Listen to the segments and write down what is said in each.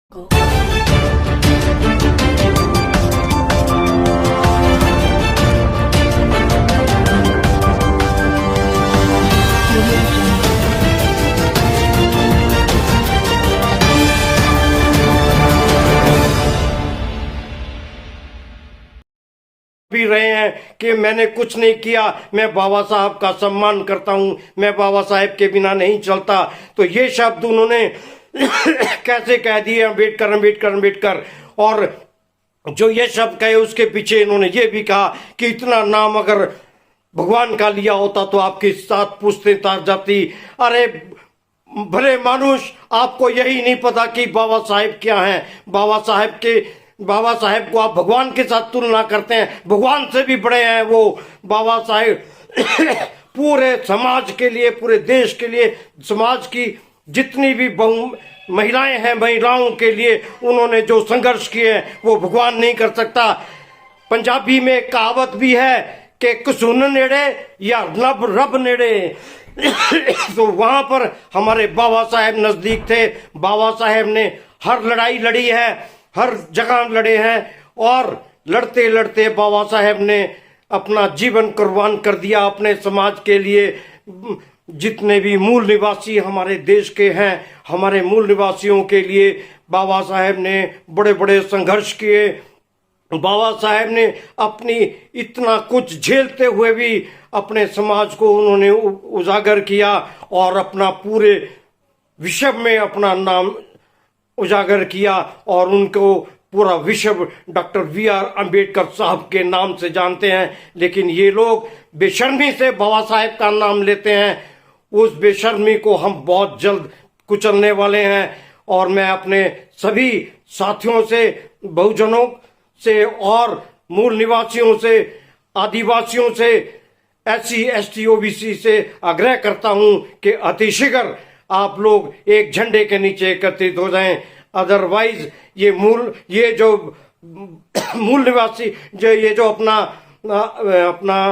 को भी रहे हैं कि मैंने कुछ नहीं किया, मैं बाबा साहब का सम्मान करता हूं, मैं बाबा साहब के बिना नहीं चलता। तो ये शब्द उन्होंने कैसे कह दिए, अम्बेडकर अम्बेडकर अम्बेडकर। और जो ये शब्द कहे उसके पीछे इन्होंने ये भी कहा कि इतना नाम अगर भगवान का लिया होता तो आपकी 7 पुश्तें तार जाती। अरे भले मानुष, आपको यही नहीं पता कि बाबा साहेब क्या हैं। बाबा साहेब को आप भगवान के साथ तुलना करते हैं, भगवान से भी बड़े हैं वो बाबा साहेब। पूरे समाज के लिए, पूरे देश के लिए, समाज की जितनी भी महिलाएं हैं, महिलाओं के लिए उन्होंने जो संघर्ष किए हैं वो भगवान नहीं कर सकता। पंजाबी में एक कहावत भी है कि कुसुन नेड़े या रब नेड़े। तो वहां पर हमारे बाबा साहेब नजदीक थे। बाबा साहेब ने हर लड़ाई लड़ी है, हर जगह लड़े हैं, और लड़ते लड़ते बाबा साहेब ने अपना जीवन कुर्बान कर दिया अपने समाज के लिए। जितने भी मूल निवासी हमारे देश के हैं, हमारे मूल निवासियों के लिए बाबा साहेब ने बड़े बड़े संघर्ष किए। बाबा साहेब ने अपनी इतना कुछ झेलते हुए भी अपने समाज को उन्होंने उजागर किया और अपना पूरे विश्व में अपना नाम उजागर किया, और उनको पूरा विश्व डॉक्टर वी.आर. अम्बेडकर साहब के नाम से जानते हैं। लेकिन ये लोग बेशर्मी से बाबा साहेब का नाम लेते हैं। उस बेशर्मी को हम बहुत जल्द कुचलने वाले हैं। और मैं अपने सभी साथियों से, बहुजनों से और मूल निवासियों से, आदिवासियों से, SC ST OBC से आग्रह करता हूं कि अतिशीघ्र आप लोग एक झंडे के नीचे एकत्रित हो जाएं। अदरवाइज ये जो मूल निवासी ये जो अपना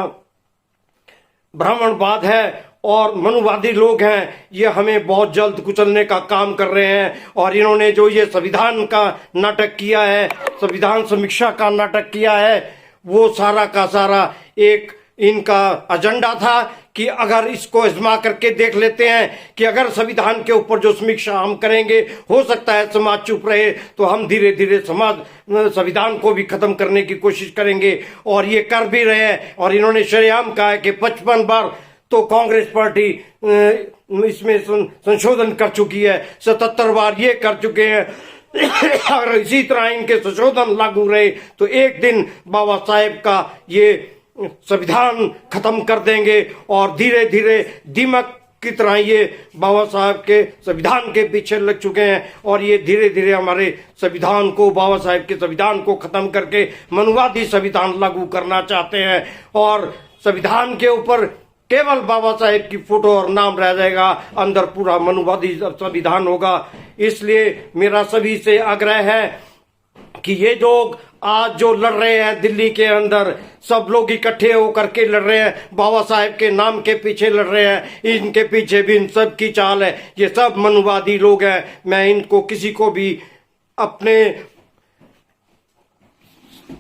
ब्राह्मणवाद है और मनुवादी लोग हैं, ये हमें बहुत जल्द कुचलने का काम कर रहे हैं। और इन्होंने जो ये संविधान का नाटक किया है, संविधान समीक्षा का नाटक किया है, वो सारा का सारा एक इनका एजेंडा था कि अगर इसको आजमा करके देख लेते हैं कि अगर संविधान के ऊपर जो समीक्षा हम करेंगे, हो सकता है समाज चुप रहे, तो हम धीरे धीरे संविधान को भी खत्म करने की कोशिश करेंगे। और ये कर भी रहे हैं। और इन्होंने शरेआम कहा है कि 55 बार तो कांग्रेस पार्टी इसमें संशोधन कर चुकी है, 77 बार ये कर चुके हैं। अगर इसी तरह इनके संशोधन लागू रहे तो एक दिन बाबा साहेब का ये संविधान खत्म कर देंगे। और धीरे धीरे दीमक की तरह ये बाबा साहब के संविधान के पीछे लग चुके हैं। और ये धीरे धीरे हमारे संविधान को, बाबा साहब के संविधान को खत्म करके मनुवादी संविधान लागू करना चाहते हैं। और संविधान के ऊपर केवल बाबा साहेब की फोटो और नाम रह जाएगा, अंदर पूरा मनुवादी संविधान होगा। इसलिए मेरा सभी से आग्रह है कि ये लोग आज जो लड़ रहे हैं दिल्ली के अंदर, सब लोग इकट्ठे होकर के लड़ रहे हैं, बाबा साहेब के नाम के पीछे लड़ रहे हैं। इनके पीछे भी इन सब की चाल है, ये सब मनुवादी लोग हैं। मैं इनको किसी को भी अपने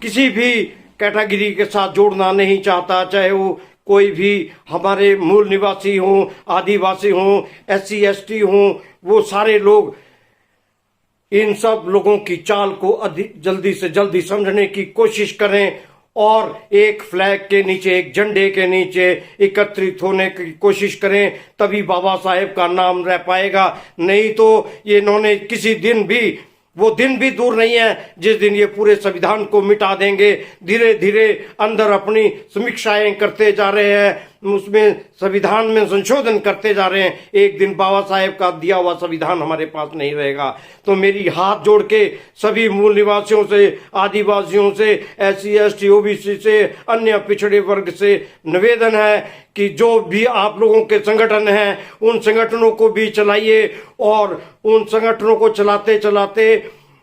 किसी भी कैटेगरी के साथ जोड़ना नहीं चाहता, चाहे वो कोई भी हमारे मूल निवासी हों, आदिवासी हों, SC ST हों, वो सारे लोग इन सब लोगों की चाल को जल्दी से जल्दी समझने की कोशिश करें और एक फ्लैग के नीचे, एक झंडे के नीचे एकत्रित होने की कोशिश करें। तभी बाबा साहेब का नाम रह पाएगा। नहीं तो ये इन्होंने किसी दिन भी, वो दिन भी दूर नहीं है जिस दिन ये पूरे संविधान को मिटा देंगे। धीरे धीरे अंदर अपनी समीक्षाएं करते जा रहे हैं, उसमें संविधान में संशोधन करते जा रहे हैं। एक दिन बाबा साहेब का दिया हुआ संविधान हमारे पास नहीं रहेगा। तो मेरी हाथ जोड़ के सभी मूल निवासियों से, आदिवासियों से, SC ST OBC से, अन्य पिछड़े वर्ग से निवेदन है कि जो भी आप लोगों के संगठन हैं, उन संगठनों को भी चलाइए। और उन संगठनों को चलाते चलाते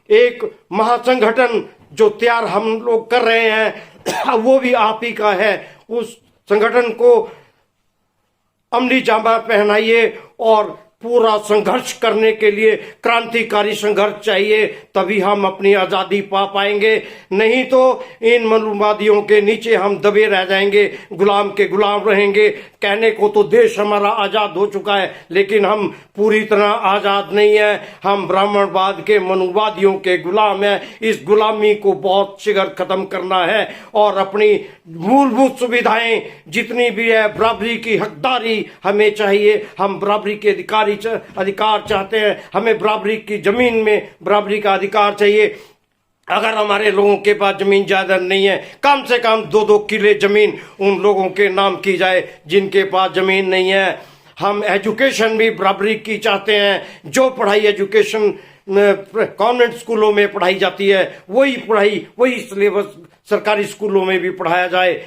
एक महासंगठन जो तैयार हम लोग कर रहे हैं, वो भी आप ही का है। उस संगठन को अमली जामा पहनाइए और पूरा संघर्ष करने के लिए क्रांतिकारी संघर्ष चाहिए, तभी हम अपनी आजादी पा पाएंगे। नहीं तो इन मनुवादियों के नीचे हम दबे रह जाएंगे, गुलाम के गुलाम रहेंगे। कहने को तो देश हमारा आजाद हो चुका है, लेकिन हम पूरी तरह आजाद नहीं है। हम ब्राह्मणवाद के मनुवादियों के गुलाम हैं। इस गुलामी को बहुत शीघ्र खत्म करना है और अपनी मूलभूत सुविधाएं जितनी भी है, बराबरी की हकदारी हमें चाहिए। हम बराबरी के अधिकार चाहते हैं। हमें बराबरी की जमीन में बराबरी का अधिकार चाहिए। अगर हमारे लोगों के पास जमीन जायदाद नहीं है, कम से कम 2-2 किले जमीन उन लोगों के नाम की जाए जिनके पास जमीन नहीं है। हम एजुकेशन भी बराबरी की चाहते हैं। जो पढ़ाई एजुकेशन कॉन्वेंट स्कूलों में पढ़ाई जाती है, वही पढ़ाई, वही सिलेबस सरकारी स्कूलों में भी पढ़ाया जाए।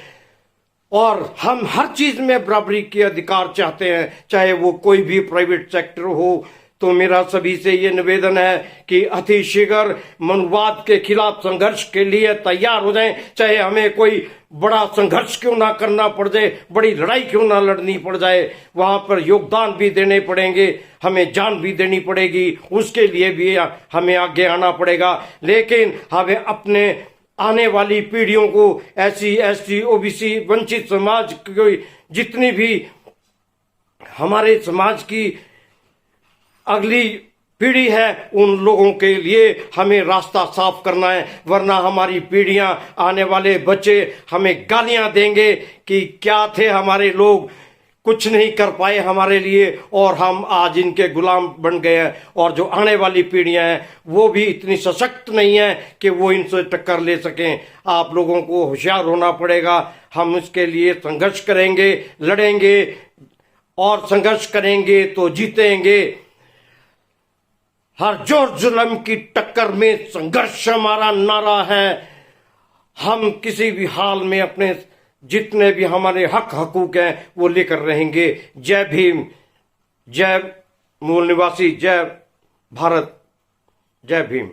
और हम हर चीज में बराबरी के अधिकार चाहते हैं, चाहे वो कोई भी प्राइवेट सेक्टर हो। तो मेरा सभी से ये निवेदन है कि अतिशीघ्र मनुवाद के खिलाफ संघर्ष के लिए तैयार हो जाएं, चाहे हमें कोई बड़ा संघर्ष क्यों ना करना पड़ जाए, बड़ी लड़ाई क्यों ना लड़नी पड़ जाए, वहां पर योगदान भी देने पड़ेंगे, हमें जान भी देनी पड़ेगी, उसके लिए भी हमें आगे आना पड़ेगा। लेकिन हमें अपने आने वाली पीढ़ियों को SC ST OBC वंचित समाज की जितनी भी हमारे समाज की अगली पीढ़ी है, उन लोगों के लिए हमें रास्ता साफ करना है। वरना हमारी पीढ़ियां, आने वाले बच्चे हमें गालियां देंगे कि क्या थे हमारे लोग, कुछ नहीं कर पाए हमारे लिए और हम आज इनके गुलाम बन गए हैं। और जो आने वाली पीढ़ियां हैं वो भी इतनी सशक्त नहीं है कि वो इनसे टक्कर ले सकें। आप लोगों को होशियार होना पड़ेगा। हम इसके लिए संघर्ष करेंगे, लड़ेंगे और संघर्ष करेंगे तो जीतेंगे। हर जोर जुल्म की टक्कर में संघर्ष हमारा नारा है। हम किसी भी हाल में अपने जितने भी हमारे हक हकूक हैं वो लेकर रहेंगे। जय भीम, जय मूल निवासी, जय भारत, जय भीम।